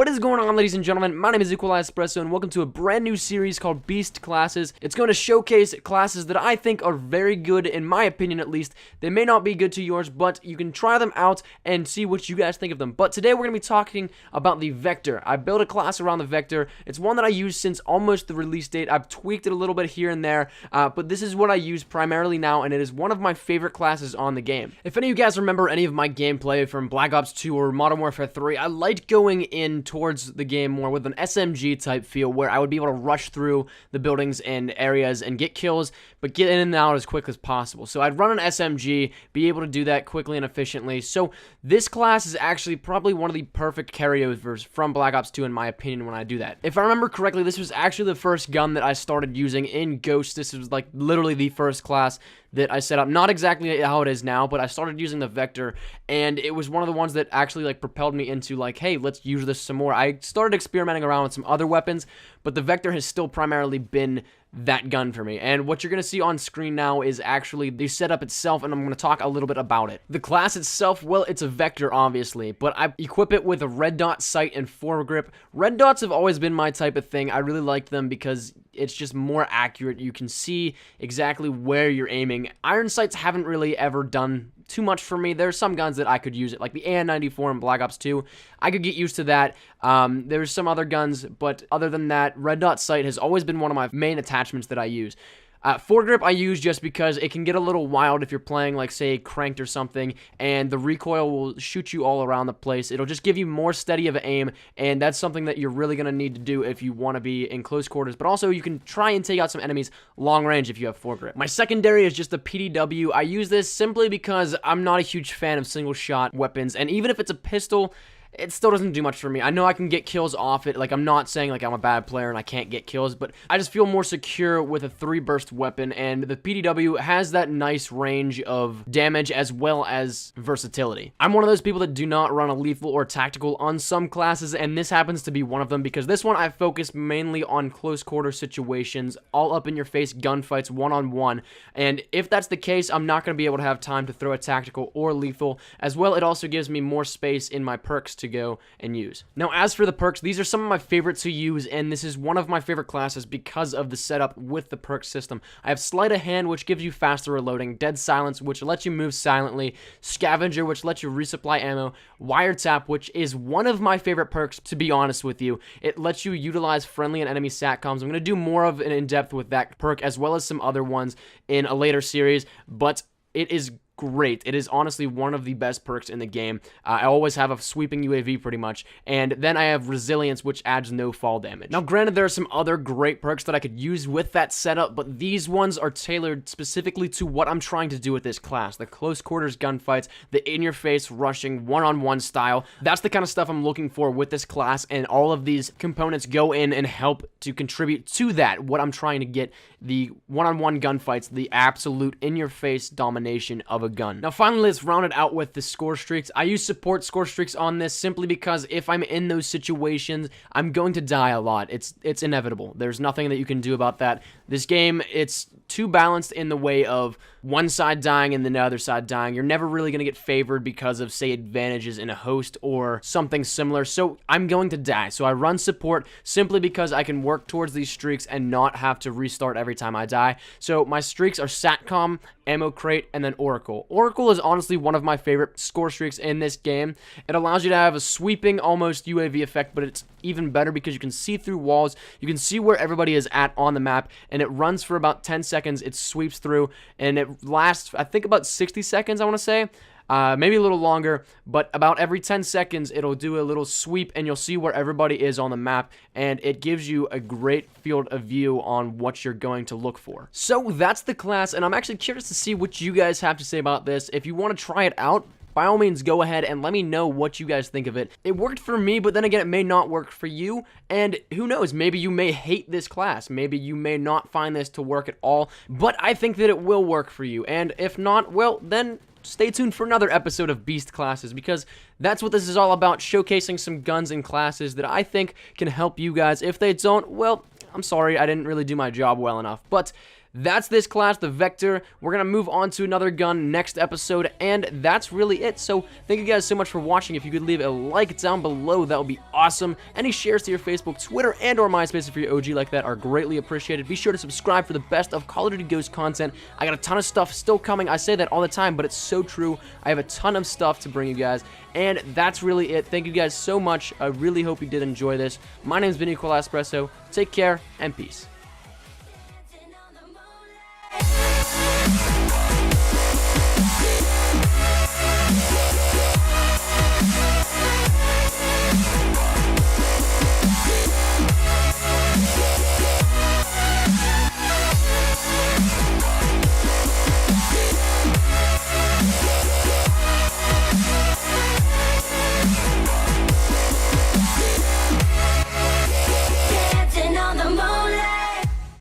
What is going on, ladies and gentlemen? My name is Espresso, and welcome to a brand new series called Beast Classes. It's going to showcase classes that I think are very good, in my opinion at least. They may not be good to yours, but you can try them out and see what you guys think of them. But today we're going to be talking about the Vector. I built a class around the Vector. It's one that I use since almost the release date. I've tweaked it a little bit here and there, but this is what I use primarily now, and it is one of my favorite classes on the game. If any of you guys remember any of my gameplay from Black Ops 2 or Modern Warfare 3, I liked going in towards the game more with an SMG type feel where I would be able to rush through the buildings and areas and get kills, but get in and out as quick as possible. So I'd run an SMG, be able to do that quickly and efficiently. So this class is actually probably one of the perfect carryovers from Black Ops 2 in my opinion when I do that. If I remember correctly, this was actually the first gun that I started using in Ghost. This was like literally the first class that I set up. Not exactly how it is now, but I started using the Vector, and it was one of the ones that actually like propelled me into like, hey, let's use this some more. I started experimenting around with some other weapons, but the Vector has still primarily been that gun for me. And what you're going to see on screen now is actually the setup itself, and I'm going to talk a little bit about it. The class itself, well, it's a Vector obviously, but I equip it with a red dot sight and foregrip. Red dots have always been my type of thing. I really like them because it's just more accurate. You can see exactly where you're aiming. Iron sights haven't really ever done too much for me. There's some guns that I could use it, like the AN-94 in Black Ops 2. I could get used to that. There's some other guns, but other than that, red dot sight has always been one of my main attachments that I use. Foregrip I use just because it can get a little wild if you're playing, like, say, Cranked or something, and the recoil will shoot you all around the place. It'll just give you more steady of an aim, and that's something that you're really going to need to do if you want to be in close quarters, but also you can try and take out some enemies long range if you have foregrip. My secondary is just the PDW. I use this simply because I'm not a huge fan of single-shot weapons, and even if it's a pistol, it still doesn't do much for me. I know I can get kills off it. Like, I'm not saying, like, I'm a bad player and I can't get kills, but I just feel more secure with a 3-burst weapon, and the PDW has that nice range of damage as well as versatility. I'm one of those people that do not run a lethal or tactical on some classes, and this happens to be one of them because this one I focus mainly on close quarter situations, all up in your face gunfights, one-on-one, and if that's the case, I'm not going to be able to have time to throw a tactical or lethal. As well, it also gives me more space in my perks to go and use. Now, as for the perks, these are some of my favorites to use, and this is one of my favorite classes because of the setup with the perk system. I have Sleight of Hand, which gives you faster reloading, Dead Silence, which lets you move silently, Scavenger, which lets you resupply ammo, Wiretap, which is one of my favorite perks, to be honest with you. It lets you utilize friendly and enemy SATCOMs. I'm going to do more of an in-depth with that perk as well as some other ones in a later series, but it is great. It is honestly one of the best perks in the game. I always have a sweeping UAV pretty much, and then I have Resilience, which adds no fall damage. Now, granted, there are some other great perks that I could use with that setup, but these ones are tailored specifically to what I'm trying to do with this class. The close quarters gunfights, the in-your-face rushing, one-on-one style. That's the kind of stuff I'm looking for with this class, and all of these components go in and help to contribute to that, what I'm trying to get, the one-on-one gunfights, the absolute in-your-face domination of a gun. Now, finally, let's round it out with the score streaks. I use support score streaks on this simply because if I'm in those situations, I'm going to die a lot. It's inevitable. There's nothing that you can do about that. This game, it's too balanced in the way of one side dying and then the other side dying. You're never really going to get favored because of, say, advantages in a host or something similar, so I'm going to die. So I run support simply because I can work towards these streaks and not have to restart every time I die. So my streaks are SATCOM, Ammo Crate, and then Oracle. Oracle is honestly one of my favorite score streaks in this game. It allows you to have a sweeping, almost UAV effect, but it's even better because you can see through walls, you can see where everybody is at on the map, and it runs for about 10 seconds, it sweeps through, and it lasts, I think, about 60 seconds, I want to say. Maybe a little longer, but about every 10 seconds, it'll do a little sweep, and you'll see where everybody is on the map, and it gives you a great field of view on what you're going to look for. So that's the class, and I'm actually curious to see what you guys have to say about this. If you want to try it out, by all means, go ahead and let me know what you guys think of it. It worked for me, but then again, it may not work for you, and who knows, maybe you may hate this class. Maybe you may not find this to work at all, but I think that it will work for you, and if not, well, then stay tuned for another episode of Beast Classes, because that's what this is all about, showcasing some guns and classes that I think can help you guys. If they don't, well, I'm sorry, I didn't really do my job well enough, but that's this class, the Vector. We're going to move on to another gun next episode, and that's really it. So thank you guys so much for watching. If you could leave a like down below, that would be awesome. Any shares to your Facebook, Twitter, and or MySpace if you're OG like that are greatly appreciated. Be sure to subscribe for the best of Call of Duty Ghost content. I got a ton of stuff still coming. I say that all the time, but it's so true. I have a ton of stuff to bring you guys, and that's really it. Thank you guys so much. I really hope you did enjoy this. My name has been Espresso. Take care, and peace.